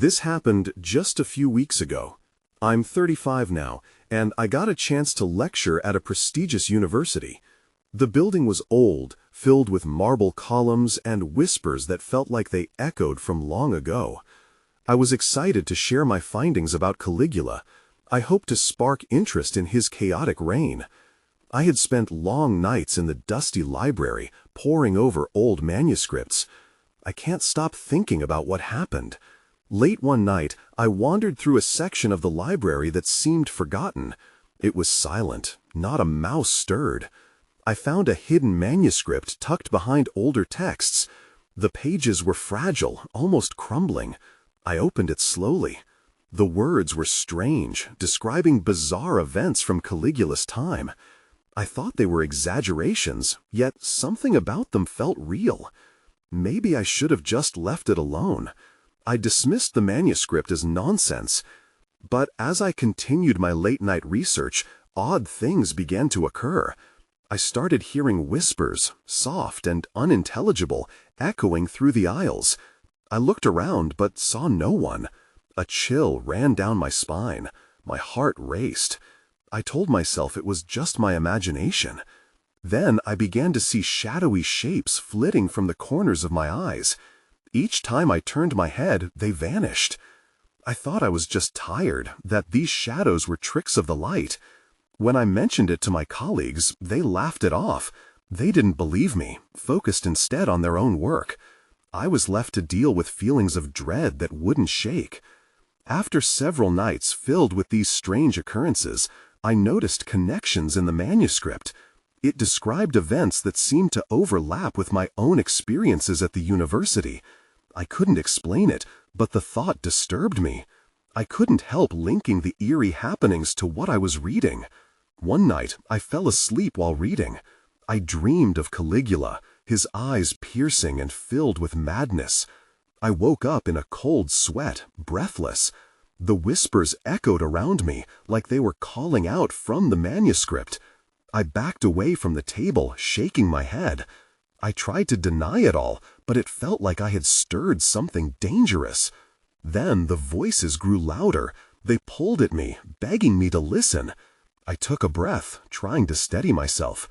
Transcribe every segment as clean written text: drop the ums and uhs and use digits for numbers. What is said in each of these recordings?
This happened just a few weeks ago. I'm 35 now, and I got a chance to lecture at a prestigious university. The building was old, filled with marble columns and whispers that felt like they echoed from long ago. I was excited to share my findings about Caligula. I hoped to spark interest in his chaotic reign. I had spent long nights in the dusty library, poring over old manuscripts. I can't stop thinking about what happened. Late one night, I wandered through a section of the library that seemed forgotten. It was silent. Not a mouse stirred. I found a hidden manuscript tucked behind older texts. The pages were fragile, almost crumbling. I opened it slowly. The words were strange, describing bizarre events from Caligula's time. I thought they were exaggerations, yet something about them felt real. Maybe I should have just left it alone. I dismissed the manuscript as nonsense. But as I continued my late-night research, odd things began to occur. I started hearing whispers, soft and unintelligible, echoing through the aisles. I looked around but saw no one. A chill ran down my spine. My heart raced. I told myself it was just my imagination. Then I began to see shadowy shapes flitting from the corners of my eyes. Each time I turned my head, they vanished. I thought I was just tired, that these shadows were tricks of the light. When I mentioned it to my colleagues, they laughed it off. They didn't believe me, focused instead on their own work. I was left to deal with feelings of dread that wouldn't shake. After several nights filled with these strange occurrences, I noticed connections in the manuscript. It described events that seemed to overlap with my own experiences at the university. I couldn't explain it, but the thought disturbed me. I couldn't help linking the eerie happenings to what I was reading. One night, I fell asleep while reading. I dreamed of Caligula, his eyes piercing and filled with madness. I woke up in a cold sweat, breathless. The whispers echoed around me, like they were calling out from the manuscript. I backed away from the table, shaking my head. I tried to deny it all, but it felt like I had stirred something dangerous. Then the voices grew louder. They pulled at me, begging me to listen. I took a breath, trying to steady myself.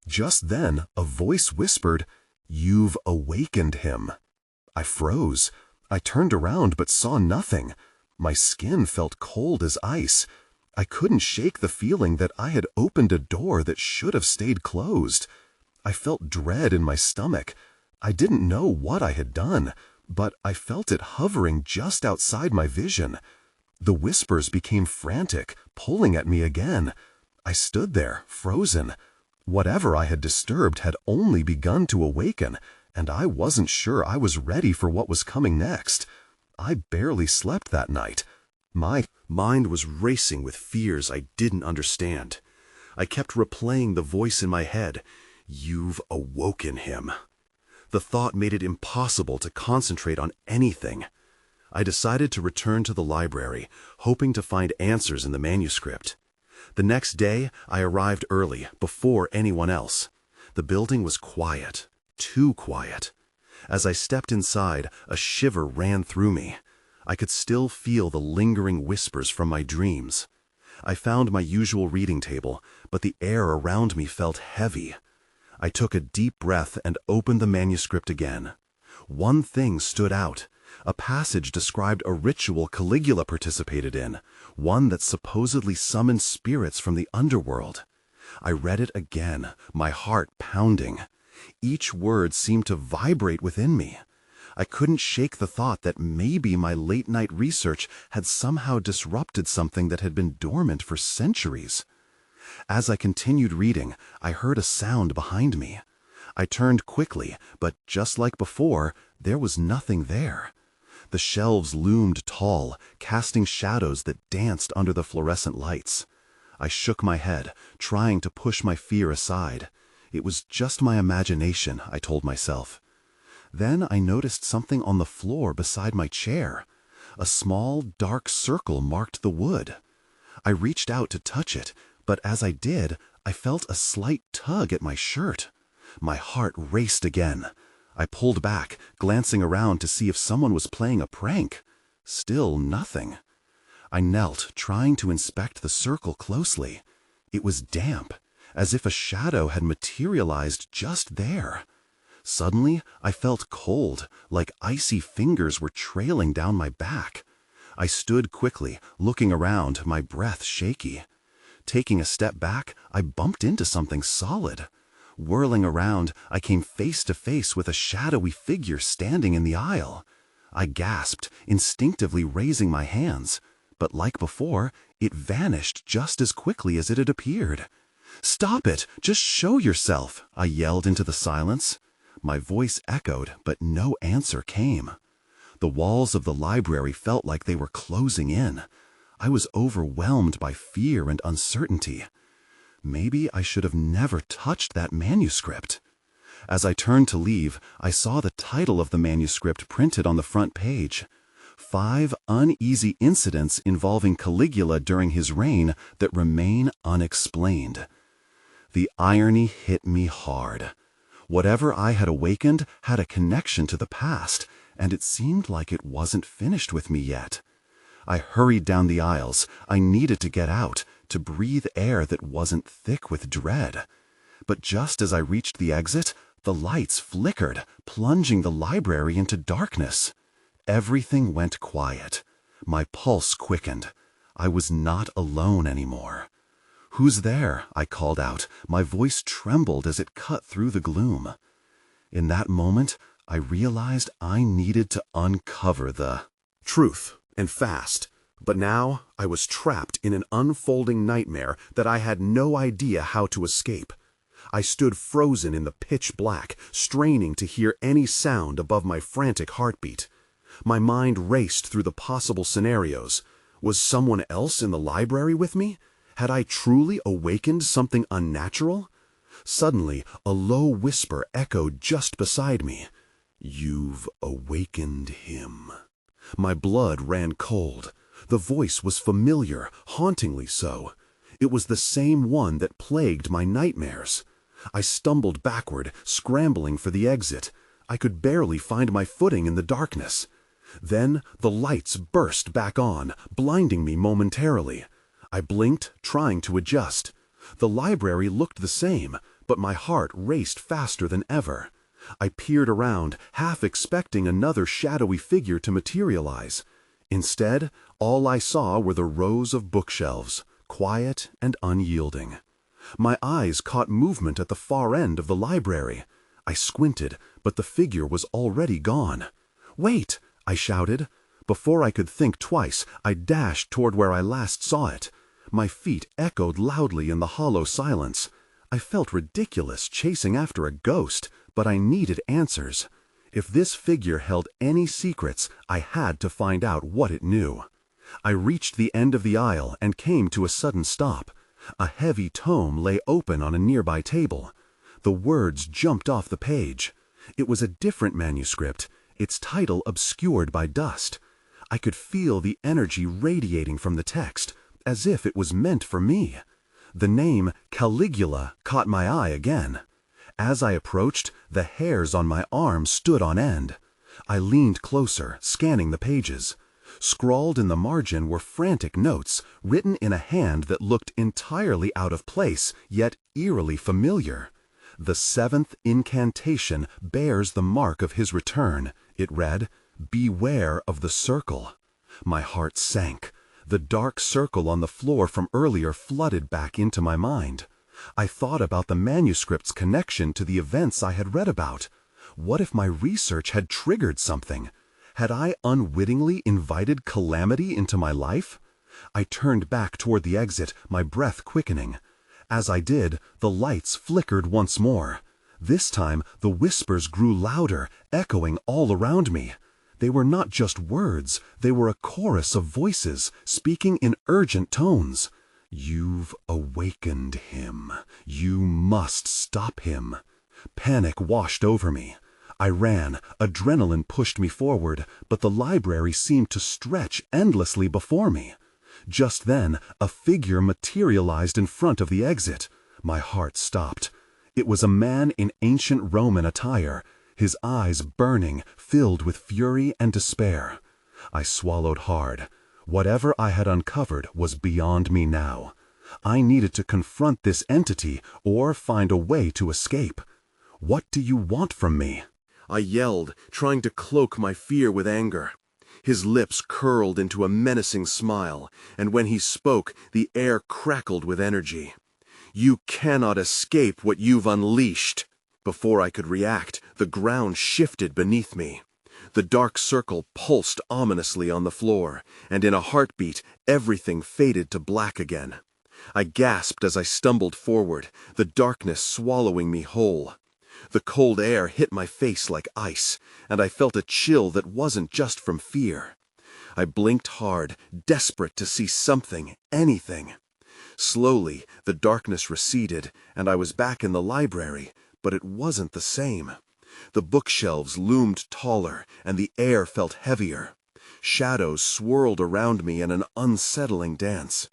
Just then, a voice whispered, "You've awakened him." I froze. I turned around but saw nothing. My skin felt cold as ice. I couldn't shake the feeling that I had opened a door that should have stayed closed. I felt dread in my stomach. I didn't know what I had done, but I felt it hovering just outside my vision. The whispers became frantic, pulling at me again. I stood there, frozen. Whatever I had disturbed had only begun to awaken, and I wasn't sure I was ready for what was coming next. I barely slept that night. My mind was racing with fears I didn't understand. I kept replaying the voice in my head, "You've awoken him." The thought made it impossible to concentrate on anything. I decided to return to the library, hoping to find answers in the manuscript. The next day, I arrived early, before anyone else. The building was quiet, too quiet. As I stepped inside, a shiver ran through me. I could still feel the lingering whispers from my dreams. I found my usual reading table, but the air around me felt heavy. I took a deep breath and opened the manuscript again. One thing stood out. A passage described a ritual Caligula participated in, one that supposedly summoned spirits from the underworld. I read it again, my heart pounding. Each word seemed to vibrate within me. I couldn't shake the thought that maybe my late-night research had somehow disrupted something that had been dormant for centuries. As I continued reading, I heard a sound behind me. I turned quickly, but just like before, there was nothing there. The shelves loomed tall, casting shadows that danced under the fluorescent lights. I shook my head, trying to push my fear aside. It was just my imagination, I told myself. Then I noticed something on the floor beside my chair. A small, dark circle marked the wood. I reached out to touch it, but as I did, I felt a slight tug at my shirt. My heart raced again. I pulled back, glancing around to see if someone was playing a prank. Still nothing. I knelt, trying to inspect the circle closely. It was damp, as if a shadow had materialized just there. Suddenly, I felt cold, like icy fingers were trailing down my back. I stood quickly, looking around, my breath shaky. Taking a step back, I bumped into something solid. Whirling around, I came face to face with a shadowy figure standing in the aisle. I gasped, instinctively raising my hands. But like before, it vanished just as quickly as it had appeared. "Stop it! Just show yourself!" I yelled into the silence. My voice echoed, but no answer came. The walls of the library felt like they were closing in. I was overwhelmed by fear and uncertainty. Maybe I should have never touched that manuscript. As I turned to leave, I saw the title of the manuscript printed on the front page. 5 uneasy incidents involving Caligula during his reign that remain unexplained. The irony hit me hard. Whatever I had awakened had a connection to the past, and it seemed like it wasn't finished with me yet. I hurried down the aisles. I needed to get out, to breathe air that wasn't thick with dread. But just as I reached the exit, the lights flickered, plunging the library into darkness. Everything went quiet. My pulse quickened. I was not alone anymore. "Who's there?" I called out. My voice trembled as it cut through the gloom. In that moment, I realized I needed to uncover the truth, and fast. But now I was trapped in an unfolding nightmare that I had no idea how to escape. I stood frozen in the pitch black, straining to hear any sound above my frantic heartbeat. My mind raced through the possible scenarios. Was someone else in the library with me? Had I truly awakened something unnatural? Suddenly, a low whisper echoed just beside me. "You've awakened him." My blood ran cold. The voice was familiar, hauntingly so. It was the same one that plagued my nightmares. I stumbled backward, scrambling for the exit. I could barely find my footing in the darkness. Then the lights burst back on, blinding me momentarily. I blinked, trying to adjust. The library looked the same, but my heart raced faster than ever. I peered around, half expecting another shadowy figure to materialize. Instead, all I saw were the rows of bookshelves, quiet and unyielding. My eyes caught movement at the far end of the library. I squinted, but the figure was already gone. "Wait!" I shouted. Before I could think twice, I dashed toward where I last saw it. My feet echoed loudly in the hollow silence. I felt ridiculous chasing after a ghost, but I needed answers. If this figure held any secrets, I had to find out what it knew. I reached the end of the aisle and came to a sudden stop. A heavy tome lay open on a nearby table. The words jumped off the page. It was a different manuscript, its title obscured by dust. I could feel the energy radiating from the text, as if it was meant for me. The name Caligula caught my eye again. As I approached, the hairs on my arm stood on end. I leaned closer, scanning the pages. Scrawled in the margin were frantic notes, written in a hand that looked entirely out of place, yet eerily familiar. "The 7th incantation bears the mark of his return," it read. "Beware of the circle." My heart sank. The dark circle on the floor from earlier flooded back into my mind. I thought about the manuscript's connection to the events I had read about. What if my research had triggered something? Had I unwittingly invited calamity into my life? I turned back toward the exit, my breath quickening. As I did, the lights flickered once more. This time, the whispers grew louder, echoing all around me. They were not just words, they were a chorus of voices, speaking in urgent tones. "You've awakened him. You must stop him." Panic washed over me. I ran, adrenaline pushed me forward, but the library seemed to stretch endlessly before me. Just then, a figure materialized in front of the exit. My heart stopped. It was a man in ancient Roman attire, his eyes burning, filled with fury and despair. I swallowed hard. Whatever I had uncovered was beyond me now. I needed to confront this entity or find a way to escape. "What do you want from me?" I yelled, trying to cloak my fear with anger. His lips curled into a menacing smile, and when he spoke, the air crackled with energy. "You cannot escape what you've unleashed." Before I could react, the ground shifted beneath me. The dark circle pulsed ominously on the floor, and in a heartbeat, everything faded to black again. I gasped as I stumbled forward, the darkness swallowing me whole. The cold air hit my face like ice, and I felt a chill that wasn't just from fear. I blinked hard, desperate to see something, anything. Slowly, the darkness receded, and I was back in the library, but it wasn't the same. The bookshelves loomed taller, and the air felt heavier. Shadows swirled around me in an unsettling dance.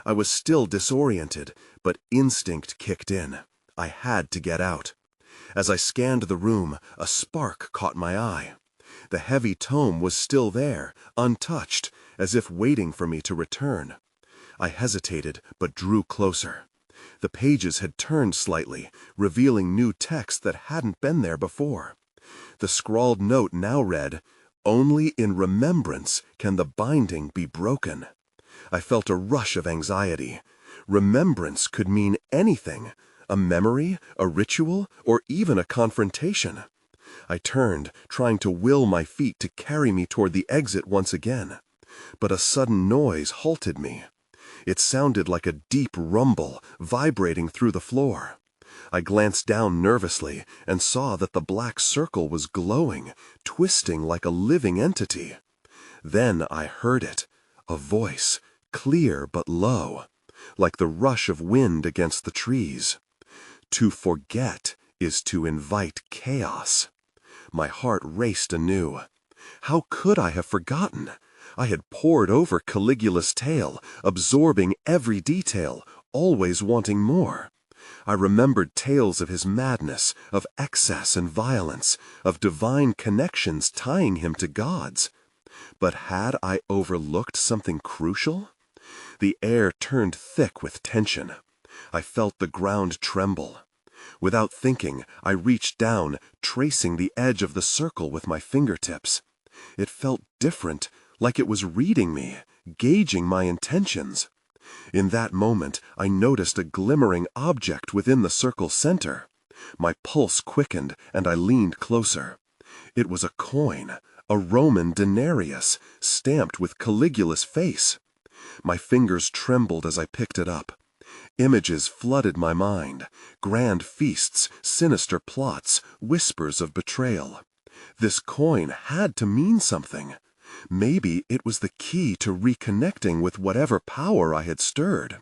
I was still disoriented, but instinct kicked in. I had to get out. As I scanned the room, a spark caught my eye. The heavy tome was still there, untouched, as if waiting for me to return. I hesitated, but drew closer. The pages had turned slightly, revealing new text that hadn't been there before. The scrawled note now read, "Only in remembrance can the binding be broken." I felt a rush of anxiety. Remembrance could mean anything, a memory, a ritual, or even a confrontation. I turned, trying to will my feet to carry me toward the exit once again. But a sudden noise halted me. It sounded like a deep rumble, vibrating through the floor. I glanced down nervously and saw that the black circle was glowing, twisting like a living entity. Then I heard it, a voice, clear but low, like the rush of wind against the trees. "To forget is to invite chaos." My heart raced anew. How could I have forgotten? I had pored over Caligula's tale, absorbing every detail, always wanting more. I remembered tales of his madness, of excess and violence, of divine connections tying him to gods. But had I overlooked something crucial? The air turned thick with tension. I felt the ground tremble. Without thinking, I reached down, tracing the edge of the circle with my fingertips. It felt different, like it was reading me, gauging my intentions. In that moment, I noticed a glimmering object within the circle's center. My pulse quickened, and I leaned closer. It was a coin, a Roman denarius, stamped with Caligula's face. My fingers trembled as I picked it up. Images flooded my mind, grand feasts, sinister plots, whispers of betrayal. This coin had to mean something. Maybe it was the key to reconnecting with whatever power I had stirred.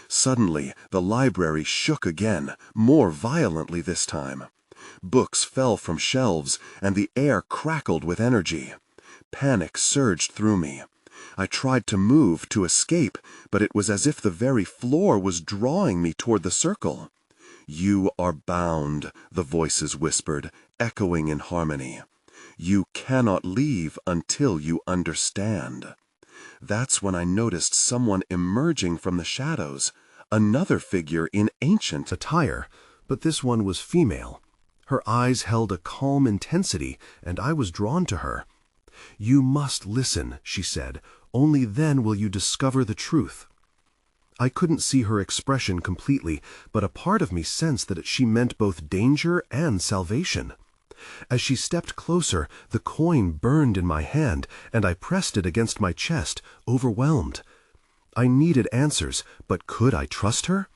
Suddenly, the library shook again, more violently this time. Books fell from shelves, and the air crackled with energy. Panic surged through me. I tried to move, to escape, but it was as if the very floor was drawing me toward the circle. "You are bound," the voices whispered, echoing in harmony. "You cannot leave until you understand." That's when I noticed someone emerging from the shadows, another figure in ancient attire, but this one was female. Her eyes held a calm intensity, and I was drawn to her. "You must listen," she said. "Only then will you discover the truth." I couldn't see her expression completely, but a part of me sensed that she meant both danger and salvation. As she stepped closer, the coin burned in my hand, and I pressed it against my chest, overwhelmed. I needed answers, but could I trust her?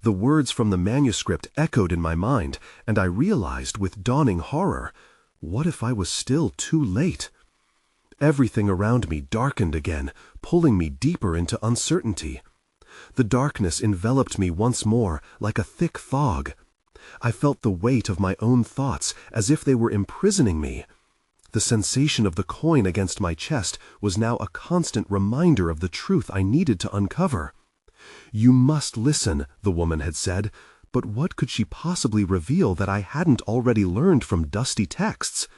The words from the manuscript echoed in my mind, and I realized with dawning horror, what if I was still too late? Everything around me darkened again, pulling me deeper into uncertainty. The darkness enveloped me once more, like a thick fog. I felt the weight of my own thoughts, as if they were imprisoning me. The sensation of the coin against my chest was now a constant reminder of the truth I needed to uncover. "You must listen," the woman had said, but what could she possibly reveal that I hadn't already learned from dusty texts?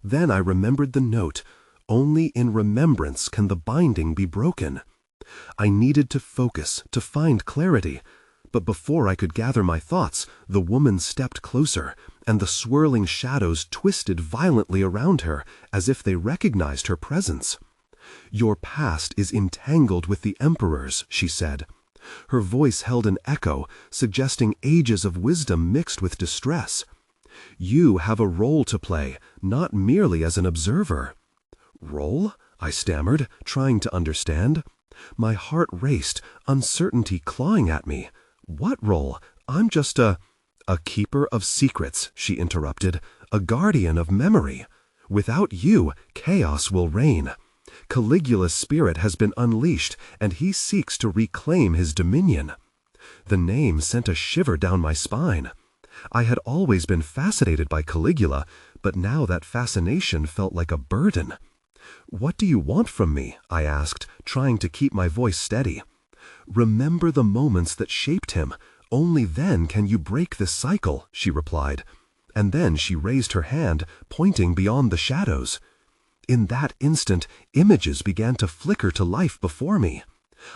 Then I remembered the note, Only in remembrance can the binding be broken. I needed to focus, to find clarity. But before I could gather my thoughts, the woman stepped closer, and the swirling shadows twisted violently around her, as if they recognized her presence. "Your past is entangled with the Emperor's," she said. Her voice held an echo, suggesting ages of wisdom mixed with distress. "You have a role to play, not merely as an observer." "Role?" I stammered, trying to understand. My heart raced, uncertainty clawing at me. "What role? I'm just a keeper of secrets," she interrupted, "a guardian of memory. Without you, chaos will reign. Caligula's spirit has been unleashed, and he seeks to reclaim his dominion." The name sent a shiver down my spine. I had always been fascinated by Caligula, but now that fascination felt like a burden. "What do you want from me?" I asked, trying to keep my voice steady. "Remember the moments that shaped him. Only then can you break this cycle," she replied. And then she raised her hand, pointing beyond the shadows. In that instant, images began to flicker to life before me.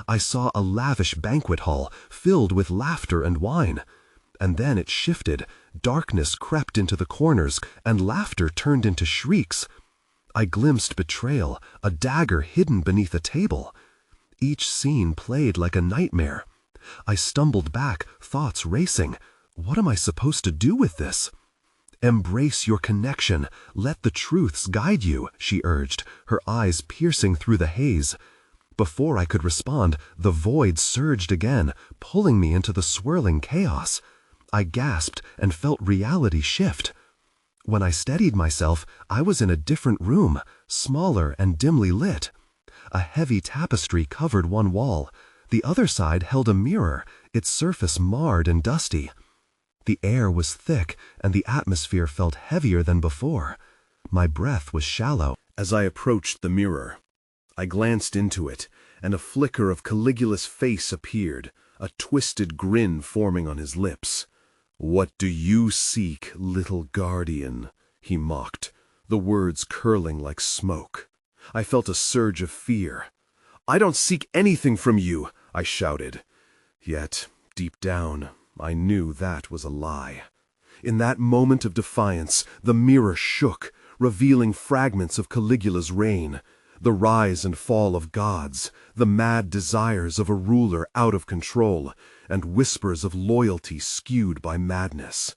I saw a lavish banquet hall filled with laughter and wine. And then it shifted. Darkness crept into the corners, and laughter turned into shrieks. I glimpsed betrayal, a dagger hidden beneath a table. Each scene played like a nightmare. I stumbled back, thoughts racing. What am I supposed to do with this? "Embrace your connection. Let the truths guide you," she urged, her eyes piercing through the haze. Before I could respond, the void surged again, pulling me into the swirling chaos. I gasped and felt reality shift. When I steadied myself, I was in a different room, smaller and dimly lit. A heavy tapestry covered one wall. The other side held a mirror, its surface marred and dusty. The air was thick, and the atmosphere felt heavier than before. My breath was shallow. As I approached the mirror, I glanced into it, and a flicker of Caligula's face appeared, a twisted grin forming on his lips. "What do you seek, little guardian?" he mocked, the words curling like smoke. I felt a surge of fear. "I don't seek anything from you," I shouted. Yet, deep down, I knew that was a lie. In that moment of defiance, the mirror shook, revealing fragments of Caligula's reign, the rise and fall of gods, the mad desires of a ruler out of control, and whispers of loyalty skewed by madness.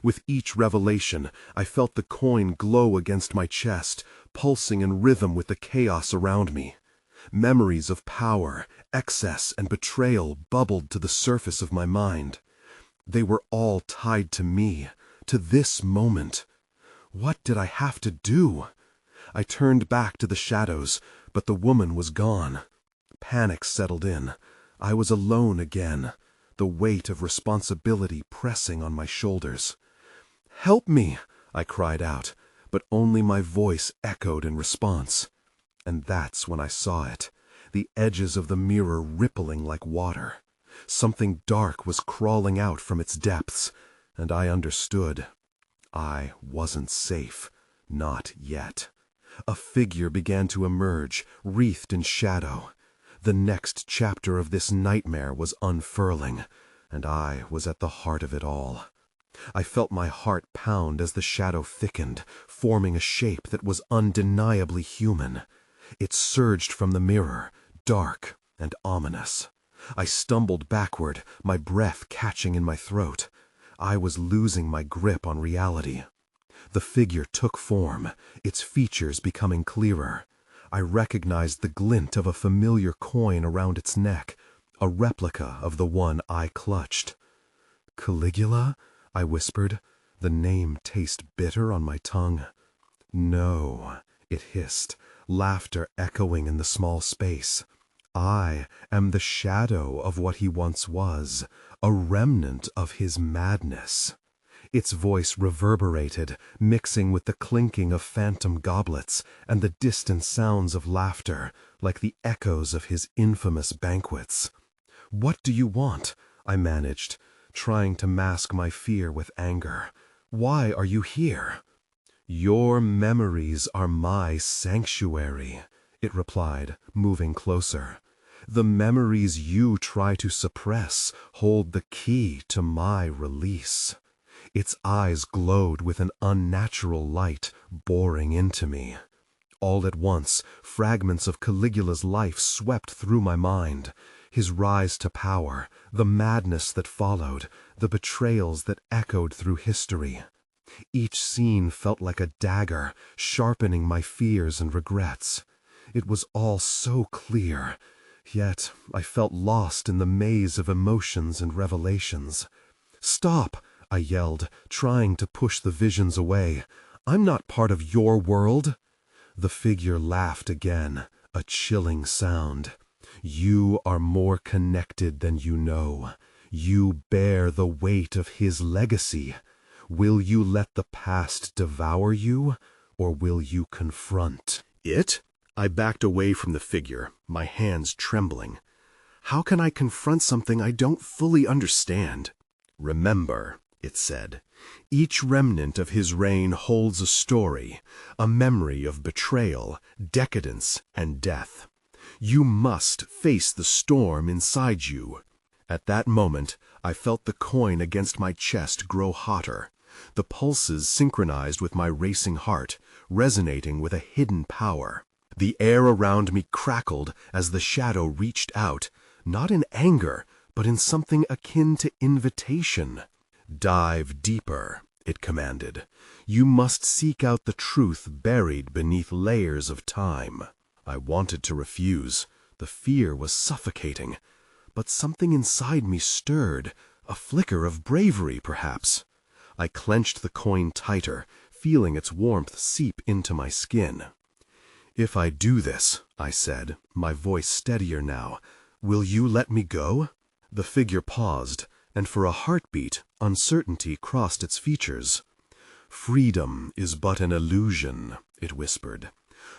With each revelation, I felt the coin glow against my chest, pulsing in rhythm with the chaos around me. Memories of power, excess, and betrayal bubbled to the surface of my mind. They were all tied to me, to this moment. What did I have to do? I turned back to the shadows, but the woman was gone. Panic settled in. I was alone again, the weight of responsibility pressing on my shoulders. "Help me!" I cried out, but only my voice echoed in response. And that's when I saw it, the edges of the mirror rippling like water. Something dark was crawling out from its depths, and I understood. I wasn't safe, not yet. A figure began to emerge, wreathed in shadow. The next chapter of this nightmare was unfurling, and I was at the heart of it all. I felt my heart pound as the shadow thickened, forming a shape that was undeniably human. It surged from the mirror, dark and ominous. I stumbled backward, my breath catching in my throat. I was losing my grip on reality. The figure took form, its features becoming clearer. I recognized the glint of a familiar coin around its neck, a replica of the one I clutched. "Caligula?" I whispered, the name taste bitter on my tongue. "No," it hissed, laughter echoing in the small space. "I am the shadow of what he once was, a remnant of his madness." Its voice reverberated, mixing with the clinking of phantom goblets and the distant sounds of laughter, like the echoes of his infamous banquets. "What do you want?" I managed, trying to mask my fear with anger. "Why are you here?" "Your memories are my sanctuary," it replied, moving closer. "The memories you try to suppress hold the key to my release." Its eyes glowed with an unnatural light, boring into me. All at once, fragments of Caligula's life swept through my mind. His rise to power, the madness that followed, the betrayals that echoed through history. Each scene felt like a dagger, sharpening my fears and regrets. It was all so clear, yet I felt lost in the maze of emotions and revelations. "Stop!" I yelled, trying to push the visions away. "I'm not part of your world." The figure laughed again, a chilling sound. "You are more connected than you know. You bear the weight of his legacy. Will you let the past devour you, or will you confront it?" I backed away from the figure, my hands trembling. How can I confront something I don't fully understand? "Remember," it said, "each remnant of his reign holds a story, a memory of betrayal, decadence, and death. You must face the storm inside you." At that moment, I felt the coin against my chest grow hotter. The pulses synchronized with my racing heart, resonating with a hidden power. The air around me crackled as the shadow reached out, not in anger, but in something akin to invitation. "Dive deeper," it commanded. "You must seek out the truth buried beneath layers of time." I wanted to refuse. The fear was suffocating. But something inside me stirred, a flicker of bravery, perhaps. I clenched the coin tighter, feeling its warmth seep into my skin. "If I do this," I said, my voice steadier now, "will you let me go?" The figure paused, and for a heartbeat, uncertainty crossed its features. "Freedom is but an illusion," it whispered.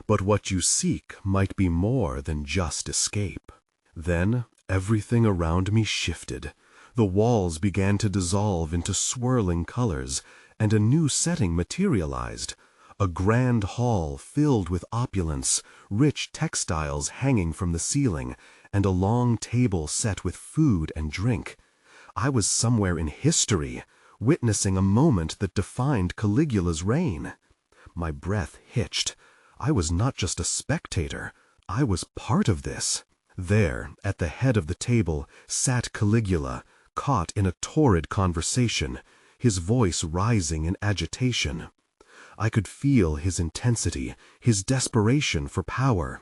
"But what you seek might be more than just escape." Then everything around me shifted. The walls began to dissolve into swirling colors, and a new setting materialized. A grand hall filled with opulence, rich textiles hanging from the ceiling, and a long table set with food and drink. I was somewhere in history, witnessing a moment that defined Caligula's reign. My breath hitched. I was not just a spectator, I was part of this. There, at the head of the table, sat Caligula, caught in a torrid conversation, his voice rising in agitation. I could feel his intensity, his desperation for power.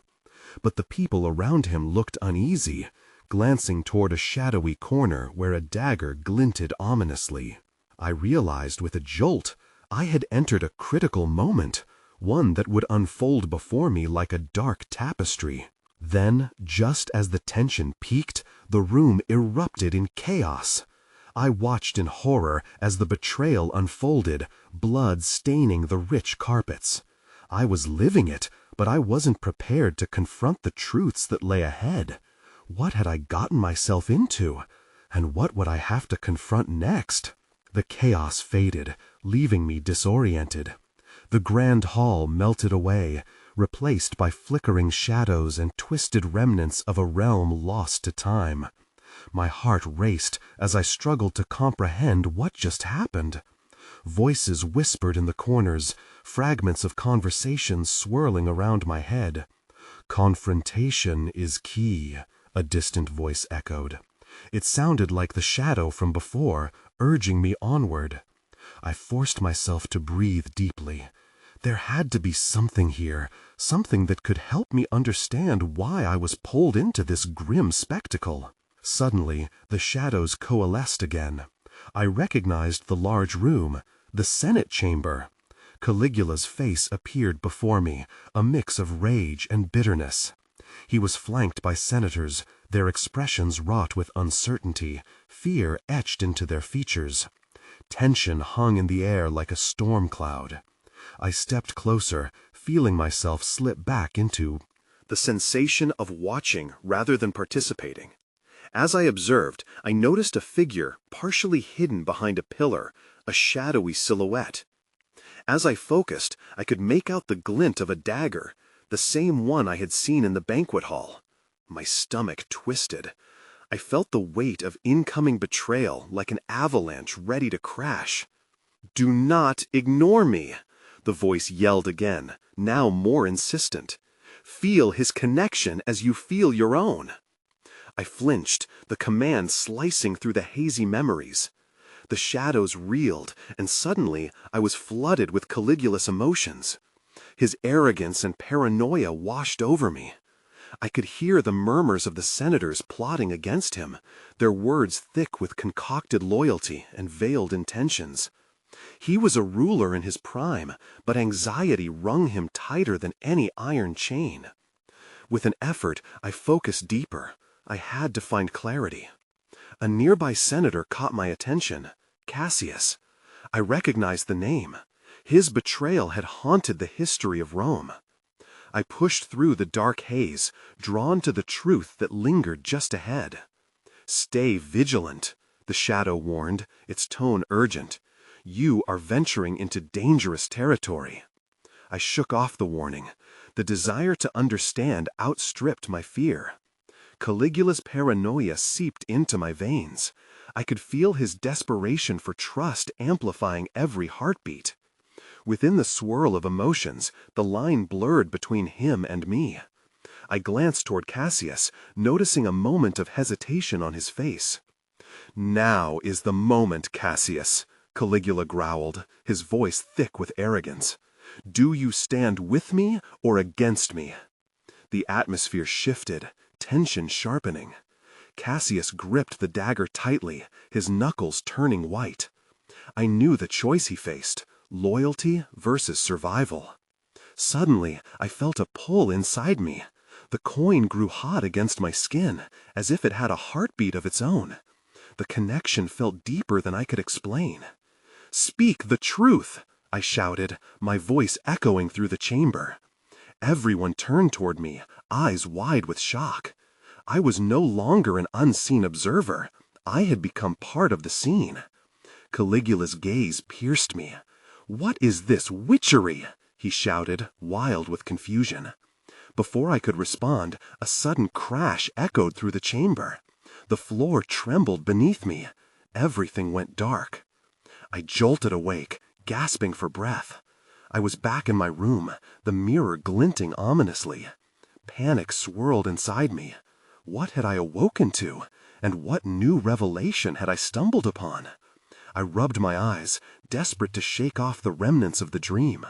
But the people around him looked uneasy, glancing toward a shadowy corner where a dagger glinted ominously. I realized with a jolt I had entered a critical moment, one that would unfold before me like a dark tapestry. Then, just as the tension peaked, the room erupted in chaos. I watched in horror as the betrayal unfolded, blood staining the rich carpets. I was living it, but I wasn't prepared to confront the truths that lay ahead. What had I gotten myself into? And what would I have to confront next? The chaos faded, leaving me disoriented. The grand hall melted away, replaced by flickering shadows and twisted remnants of a realm lost to time. My heart raced as I struggled to comprehend what just happened. Voices whispered in the corners, fragments of conversations swirling around my head. "Confrontation is key," a distant voice echoed. It sounded like the shadow from before, urging me onward. I forced myself to breathe deeply. There had to be something here, something that could help me understand why I was pulled into this grim spectacle. Suddenly, the shadows coalesced again. I recognized the large room, the Senate chamber. Caligula's face appeared before me, a mix of rage and bitterness. He was flanked by senators, their expressions wrought with uncertainty, fear etched into their features. Tension hung in the air like a storm cloud. I stepped closer, feeling myself slip back into the sensation of watching rather than participating. As I observed, I noticed a figure partially hidden behind a pillar, a shadowy silhouette. As I focused, I could make out the glint of a dagger, the same one I had seen in the banquet hall. My stomach twisted. I felt the weight of incoming betrayal like an avalanche ready to crash. "Do not ignore me," the voice yelled again, now more insistent. "Feel his connection as you feel your own." I flinched, the command slicing through the hazy memories. The shadows reeled, and suddenly I was flooded with Caligula's emotions. His arrogance and paranoia washed over me. I could hear the murmurs of the senators plotting against him, their words thick with concocted loyalty and veiled intentions. He was a ruler in his prime, but anxiety wrung him tighter than any iron chain. With an effort, I focused deeper. I had to find clarity. A nearby senator caught my attention. Cassius. I recognized the name. His betrayal had haunted the history of Rome. I pushed through the dark haze, drawn to the truth that lingered just ahead. "Stay vigilant," the shadow warned, its tone urgent. "You are venturing into dangerous territory." I shook off the warning. The desire to understand outstripped my fear. Caligula's paranoia seeped into my veins. I could feel his desperation for trust amplifying every heartbeat. Within the swirl of emotions, the line blurred between him and me. I glanced toward Cassius, noticing a moment of hesitation on his face. "Now is the moment, Cassius," Caligula growled, his voice thick with arrogance. "Do you stand with me or against me?" The atmosphere shifted, tension sharpening. Cassius gripped the dagger tightly, his knuckles turning white. I knew the choice he faced, loyalty versus survival. Suddenly, I felt a pull inside me. The coin grew hot against my skin, as if it had a heartbeat of its own. The connection felt deeper than I could explain. "Speak the truth!" I shouted, my voice echoing through the chamber. Everyone turned toward me, eyes wide with shock. I was no longer an unseen observer. I had become part of the scene. Caligula's gaze pierced me. "What is this witchery?" he shouted, wild with confusion. Before I could respond, a sudden crash echoed through the chamber. The floor trembled beneath me. Everything went dark. I jolted awake, gasping for breath. I was back in my room, the mirror glinting ominously. Panic swirled inside me. What had I awoken to, and what new revelation had I stumbled upon? I rubbed my eyes, desperate to shake off the remnants of the dream.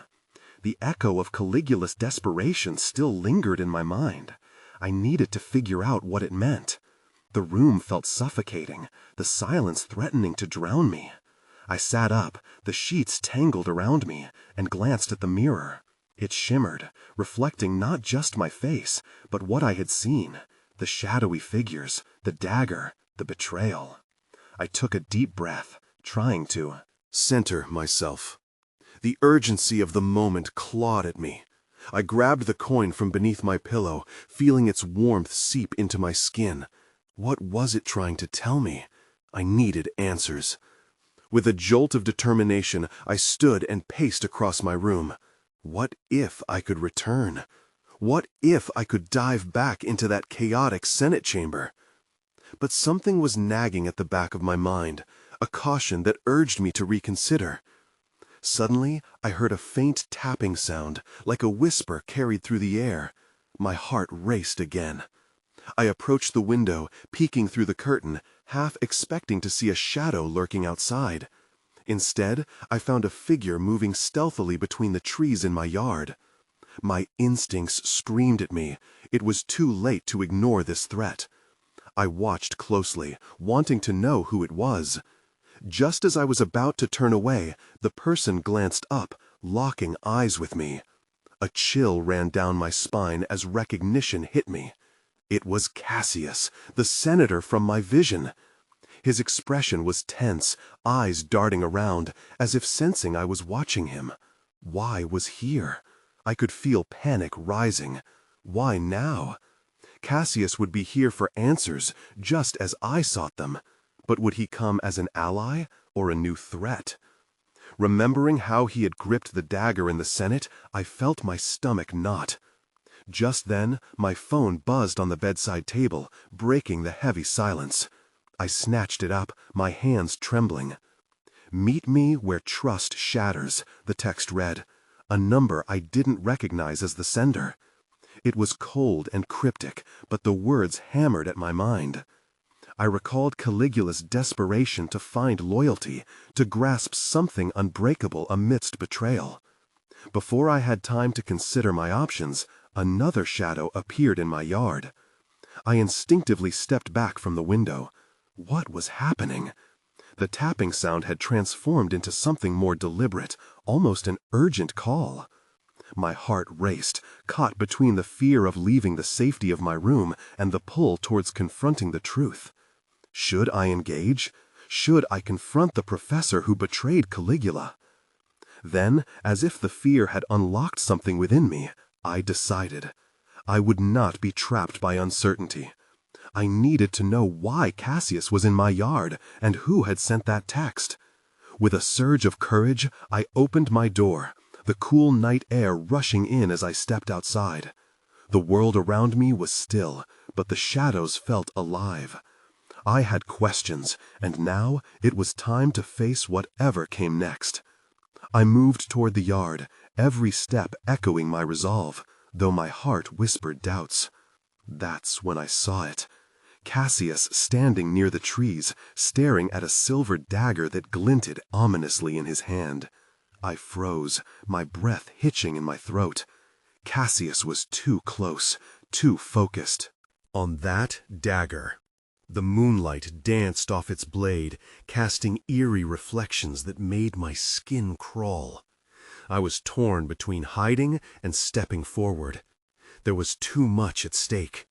The echo of Caligula's desperation still lingered in my mind. I needed to figure out what it meant. The room felt suffocating, the silence threatening to drown me. I sat up, the sheets tangled around me, and glanced at the mirror. It shimmered, reflecting not just my face, but what I had seen. The shadowy figures, the dagger, the betrayal. I took a deep breath, trying to center myself. The urgency of the moment clawed at me. I grabbed the coin from beneath my pillow, feeling its warmth seep into my skin. What was it trying to tell me? I needed answers. With a jolt of determination, I stood and paced across my room. What if I could return? What if I could dive back into that chaotic Senate chamber? But something was nagging at the back of my mind, a caution that urged me to reconsider. Suddenly, I heard a faint tapping sound, like a whisper carried through the air. My heart raced again. I approached the window, peeking through the curtain, half expecting to see a shadow lurking outside. Instead, I found a figure moving stealthily between the trees in my yard. My instincts screamed at me. It was too late to ignore this threat. I watched closely, wanting to know who it was. Just as I was about to turn away, the person glanced up, locking eyes with me. A chill ran down my spine as recognition hit me. It was Cassius, the senator from my vision. His expression was tense, eyes darting around, as if sensing I was watching him. Why was here? I could feel panic rising. Why now? Cassius would be here for answers, just as I sought them. But would he come as an ally or a new threat? Remembering how he had gripped the dagger in the Senate, I felt my stomach knot. Just then, my phone buzzed on the bedside table, breaking the heavy silence. I snatched it up, my hands trembling. "Meet me where trust shatters," the text read, a number I didn't recognize as the sender. It was cold and cryptic, but the words hammered at my mind. I recalled Caligula's desperation to find loyalty, to grasp something unbreakable amidst betrayal. Before I had time to consider my options, another shadow appeared in my yard. I instinctively stepped back from the window. What was happening? The tapping sound had transformed into something more deliberate, almost an urgent call. My heart raced, caught between the fear of leaving the safety of my room and the pull towards confronting the truth. Should I engage? Should I confront the professor who betrayed Caligula? Then, as if the fear had unlocked something within me, I decided. I would not be trapped by uncertainty. I needed to know why Cassius was in my yard and who had sent that text. With a surge of courage, I opened my door, the cool night air rushing in as I stepped outside. The world around me was still, but the shadows felt alive. I had questions, and now it was time to face whatever came next. I moved toward the yard, every step echoing my resolve, though my heart whispered doubts. That's when I saw it. Cassius standing near the trees, staring at a silver dagger that glinted ominously in his hand. I froze, my breath hitching in my throat. Cassius was too close, too focused. On that dagger. The moonlight danced off its blade, casting eerie reflections that made my skin crawl. I was torn between hiding and stepping forward. There was too much at stake.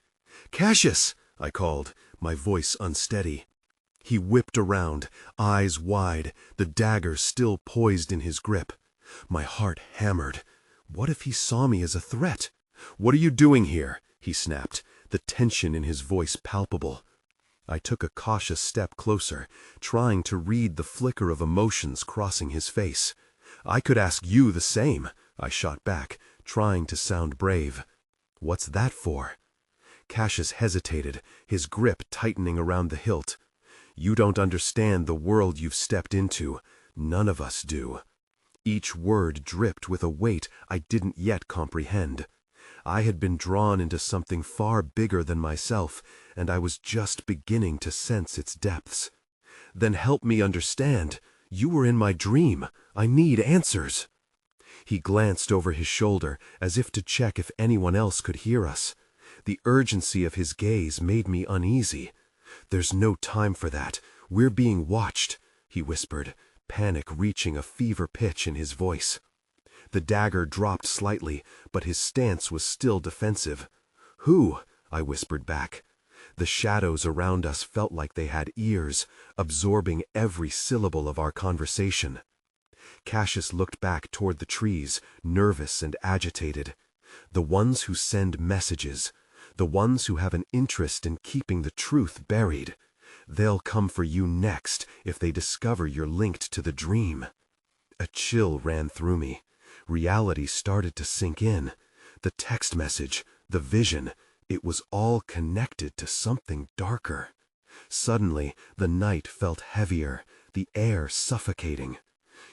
"Cassius!" I called, my voice unsteady. He whipped around, eyes wide, the dagger still poised in his grip. My heart hammered. What if he saw me as a threat? "What are you doing here?" he snapped, the tension in his voice palpable. I took a cautious step closer, trying to read the flicker of emotions crossing his face. "I could ask you the same," I shot back, trying to sound brave. "What's that for?" Cassius hesitated, his grip tightening around the hilt. "You don't understand the world you've stepped into. None of us do." Each word dripped with a weight I didn't yet comprehend. I had been drawn into something far bigger than myself, and I was just beginning to sense its depths. "Then help me understand. You were in my dream. I need answers." He glanced over his shoulder, as if to check if anyone else could hear us. The urgency of his gaze made me uneasy. "There's no time for that. We're being watched," he whispered, panic reaching a fever pitch in his voice. The dagger dropped slightly, but his stance was still defensive. "Who?" I whispered back. The shadows around us felt like they had ears, absorbing every syllable of our conversation. Cassius looked back toward the trees, nervous and agitated. "The ones who send messages. The ones who have an interest in keeping the truth buried. They'll come for you next if they discover you're linked to the dream." A chill ran through me. Reality started to sink in. The text message, the vision, it was all connected to something darker. Suddenly, the night felt heavier, the air suffocating.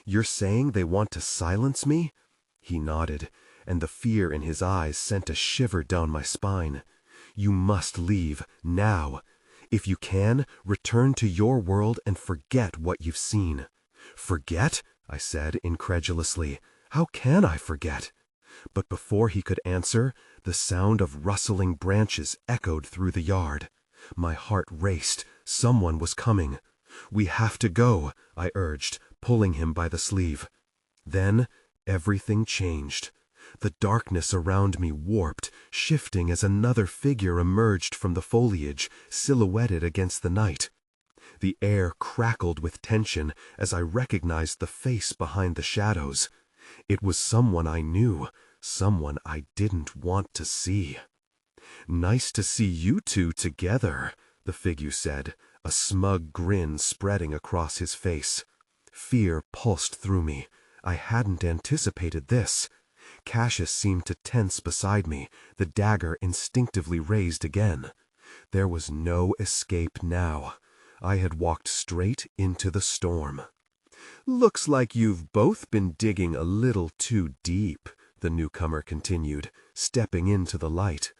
"You're saying they want to silence me?" He nodded, and the fear in his eyes sent a shiver down my spine. "You must leave, now. If you can, return to your world and forget what you've seen." "Forget?" I said incredulously. "How can I forget?" But before he could answer, the sound of rustling branches echoed through the yard. My heart raced. Someone was coming. "We have to go," I urged, pulling him by the sleeve. Then everything changed. The darkness around me warped, shifting as another figure emerged from the foliage, silhouetted against the night. The air crackled with tension as I recognized the face behind the shadows. It was someone I knew, someone I didn't want to see. "Nice to see you two together," the figure said, a smug grin spreading across his face. Fear pulsed through me. I hadn't anticipated this. Cassius seemed to tense beside me, the dagger instinctively raised again. There was no escape now. I had walked straight into the storm. "Looks like you've both been digging a little too deep," the newcomer continued, stepping into the light.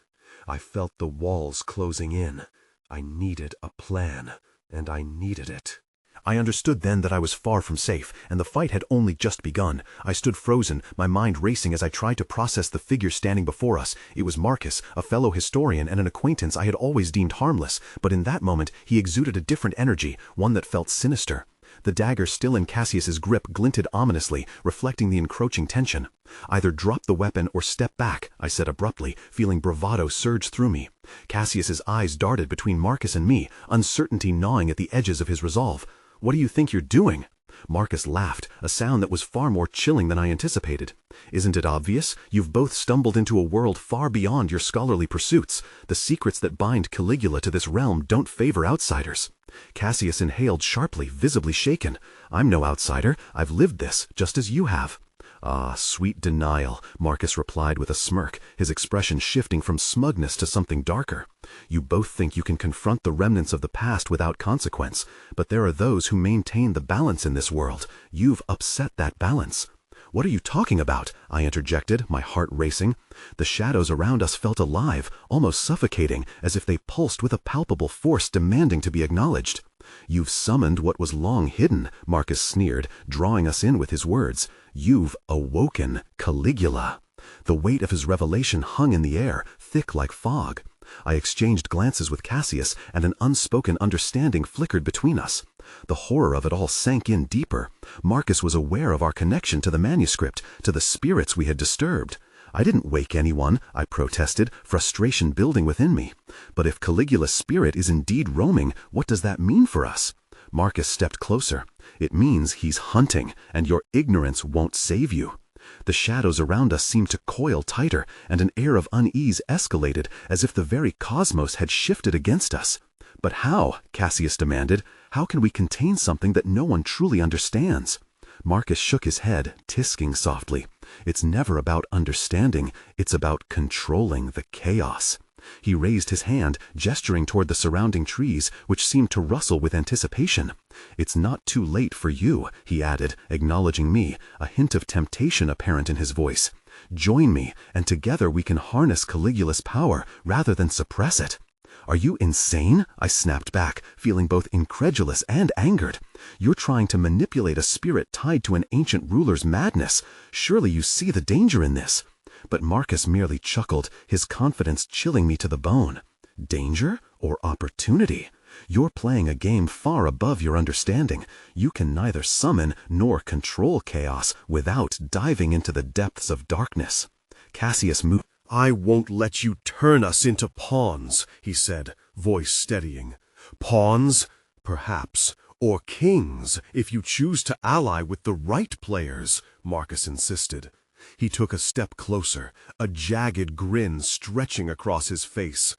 I felt the walls closing in. I needed a plan, and I needed it. I understood then that I was far from safe, and the fight had only just begun. I stood frozen, my mind racing as I tried to process the figure standing before us. It was Marcus, a fellow historian and an acquaintance I had always deemed harmless, but in that moment he exuded a different energy, one that felt sinister. The dagger still in Cassius's grip glinted ominously, reflecting the encroaching tension. "Either drop the weapon or step back," I said abruptly, feeling bravado surge through me. Cassius's eyes darted between Marcus and me, uncertainty gnawing at the edges of his resolve. "What do you think you're doing?" Marcus laughed, a sound that was far more chilling than I anticipated. "Isn't it obvious? You've both stumbled into a world far beyond your scholarly pursuits. The secrets that bind Caligula to this realm don't favor outsiders." Cassius inhaled sharply, visibly shaken. "I'm no outsider. I've lived this, just as you have." "Ah, sweet denial," Marcus replied with a smirk, his expression shifting from smugness to something darker. "You both think you can confront the remnants of the past without consequence, but there are those who maintain the balance in this world. You've upset that balance." "What are you talking about?" I interjected, my heart racing. The shadows around us felt alive, almost suffocating, as if they pulsed with a palpable force demanding to be acknowledged. "You've summoned what was long hidden," Marcus sneered, drawing us in with his words. "You've awoken Caligula." The weight of his revelation hung in the air, thick like fog. I exchanged glances with Cassius, and an unspoken understanding flickered between us. The horror of it all sank in deeper. Marcus was aware of our connection to the manuscript, to the spirits we had disturbed. "I didn't wake anyone," I protested, frustration building within me. "But if Caligula's spirit is indeed roaming, what does that mean for us?" Marcus stepped closer. "It means he's hunting, and your ignorance won't save you." The shadows around us seemed to coil tighter, and an air of unease escalated, as if the very cosmos had shifted against us. "But how?" Cassius demanded. "How can we contain something that no one truly understands?" Marcus shook his head, tisking softly. "It's never about understanding, it's about controlling the chaos." He raised his hand, gesturing toward the surrounding trees, which seemed to rustle with anticipation. "It's not too late for you," he added, acknowledging me, a hint of temptation apparent in his voice. "Join me, and together we can harness Caligula's power rather than suppress it." "Are you insane?" I snapped back, feeling both incredulous and angered. "You're trying to manipulate a spirit tied to an ancient ruler's madness. Surely you see the danger in this." But Marcus merely chuckled, his confidence chilling me to the bone. "Danger or opportunity? You're playing a game far above your understanding. You can neither summon nor control chaos without diving into the depths of darkness." Cassius moved. "I won't let you turn us into pawns," he said, voice steadying. "Pawns? Perhaps. Or kings, if you choose to ally with the right players," Marcus insisted. He took a step closer, a jagged grin stretching across his face.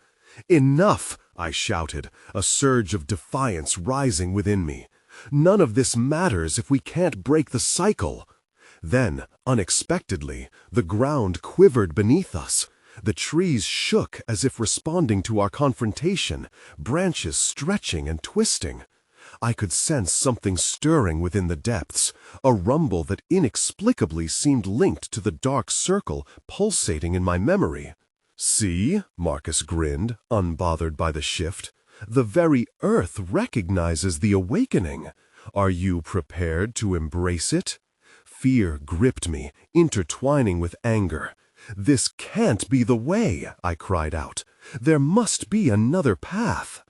"Enough!" I shouted, a surge of defiance rising within me. "None of this matters if we can't break the cycle." Then, unexpectedly, the ground quivered beneath us. The trees shook as if responding to our confrontation, branches stretching and twisting. I could sense something stirring within the depths, a rumble that inexplicably seemed linked to the dark circle pulsating in my memory. "See?" Marcus grinned, unbothered by the shift. "The very earth recognizes the awakening. Are you prepared to embrace it?" Fear gripped me, intertwining with anger. "This can't be the way," I cried out. "There must be another path."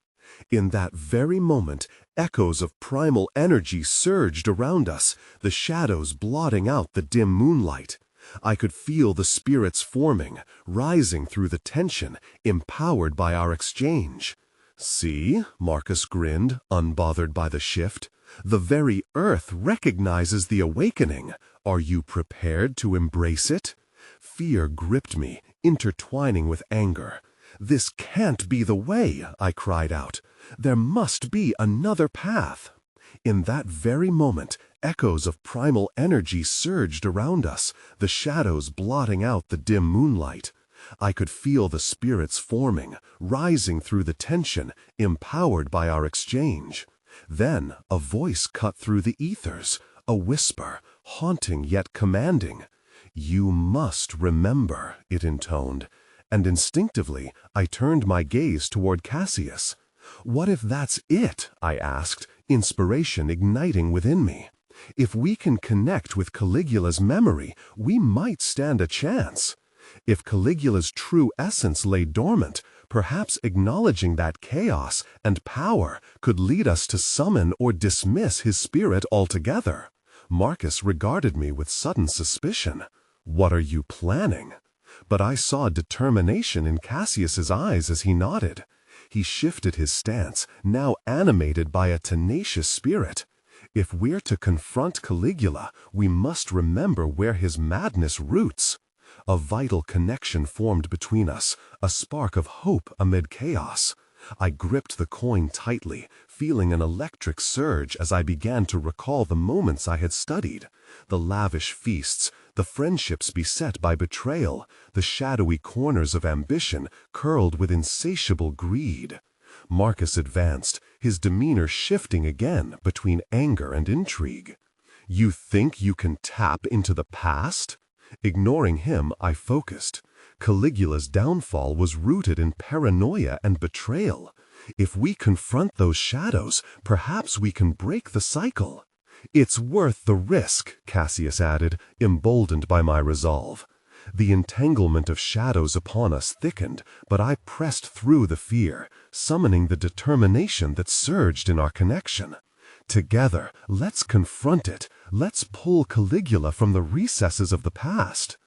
In that very moment, echoes of primal energy surged around us, the shadows blotting out the dim moonlight. I could feel the spirits forming, rising through the tension, empowered by our exchange. "See?" Marcus grinned, unbothered by the shift. "The very earth recognizes the awakening. Are you prepared to embrace it?" Fear gripped me, intertwining with anger. "This can't be the way," I cried out. "There must be another path." In that very moment, Echoes of primal energy surged around us, the shadows blotting out the dim moonlight. I could feel the spirits forming, rising through the tension, empowered by our exchange. Then a voice cut through the ethers, a whisper, haunting yet commanding. "You must remember," it intoned, and instinctively I turned my gaze toward Cassius. "What if that's it?" I asked, inspiration igniting within me. "If we can connect with Caligula's memory, we might stand a chance. If Caligula's true essence lay dormant, perhaps acknowledging that chaos and power could lead us to summon or dismiss his spirit altogether." Marcus regarded me with sudden suspicion. "What are you planning?" But I saw determination in Cassius's eyes as he nodded. He shifted his stance, now animated by a tenacious spirit. "If we're to confront Caligula, we must remember where his madness roots." A vital connection formed between us, a spark of hope amid chaos. I gripped the coin tightly, feeling an electric surge as I began to recall the moments I had studied. The lavish feasts, the friendships beset by betrayal, the shadowy corners of ambition curled with insatiable greed. Marcus advanced, his demeanor shifting again between anger and intrigue. "You think you can tap into the past?" Ignoring him, I focused. Caligula's downfall was rooted in paranoia and betrayal. If we confront those shadows, perhaps we can break the cycle. "It's worth the risk," Cassius added, emboldened by my resolve. The entanglement of shadows upon us thickened, but I pressed through the fear, summoning the determination that surged in our connection. "Together, let's confront it. Let's pull Caligula from the recesses of the past."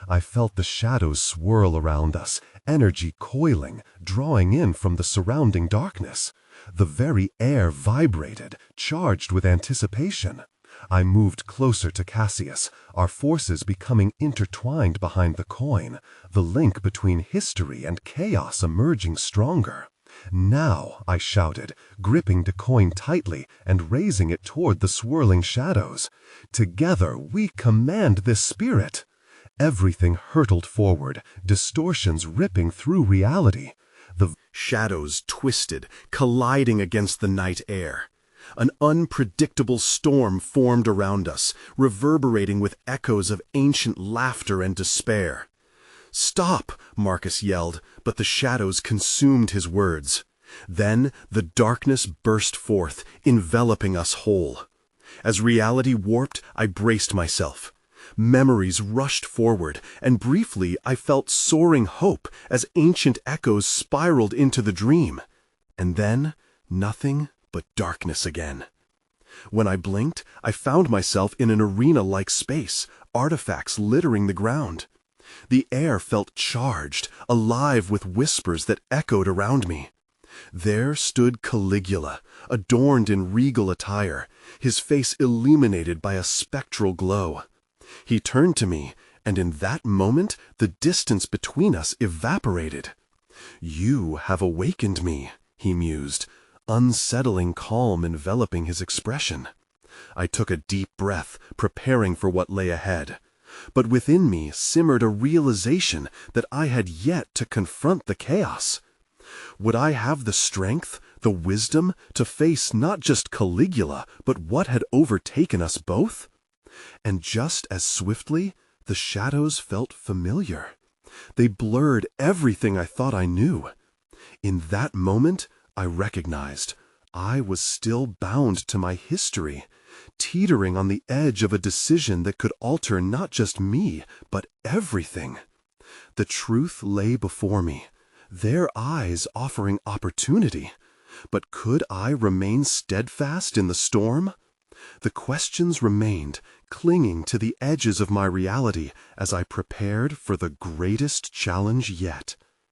I felt the shadows swirl around us, energy coiling, drawing in from the surrounding darkness. The very air vibrated, charged with anticipation. I moved closer to Cassius, our forces becoming intertwined behind the coin, the link between history and chaos emerging stronger. "Now," I shouted, gripping the coin tightly and raising it toward the swirling shadows. "Together we command this spirit." Everything hurtled forward, distortions ripping through reality. The shadows twisted, colliding against the night air. An unpredictable storm formed around us, reverberating with echoes of ancient laughter and despair. "Stop!" Marcus yelled, but the shadows consumed his words. Then the darkness burst forth, enveloping us whole. As reality warped, I braced myself. Memories rushed forward, and briefly I felt soaring hope as ancient echoes spiraled into the dream. And then, nothing but darkness again. When I blinked, I found myself in an arena-like space, artifacts littering the ground. The air felt charged, alive with whispers that echoed around me. There stood Caligula, adorned in regal attire, his face illuminated by a spectral glow. He turned to me, and in that moment the distance between us evaporated. "You have awakened me," he mused, unsettling calm enveloping his expression. I took a deep breath, preparing for what lay ahead. But within me simmered a realization that I had yet to confront the chaos. Would I have the strength, the wisdom, to face not just Caligula, but what had overtaken us both? And just as swiftly, the shadows felt familiar. They blurred everything I thought I knew. In that moment, I recognized I was still bound to my history, teetering on the edge of a decision that could alter not just me, but everything. The truth lay before me, their eyes offering opportunity. But could I remain steadfast in the storm? The questions remained, clinging to the edges of my reality as I prepared for the greatest challenge yet.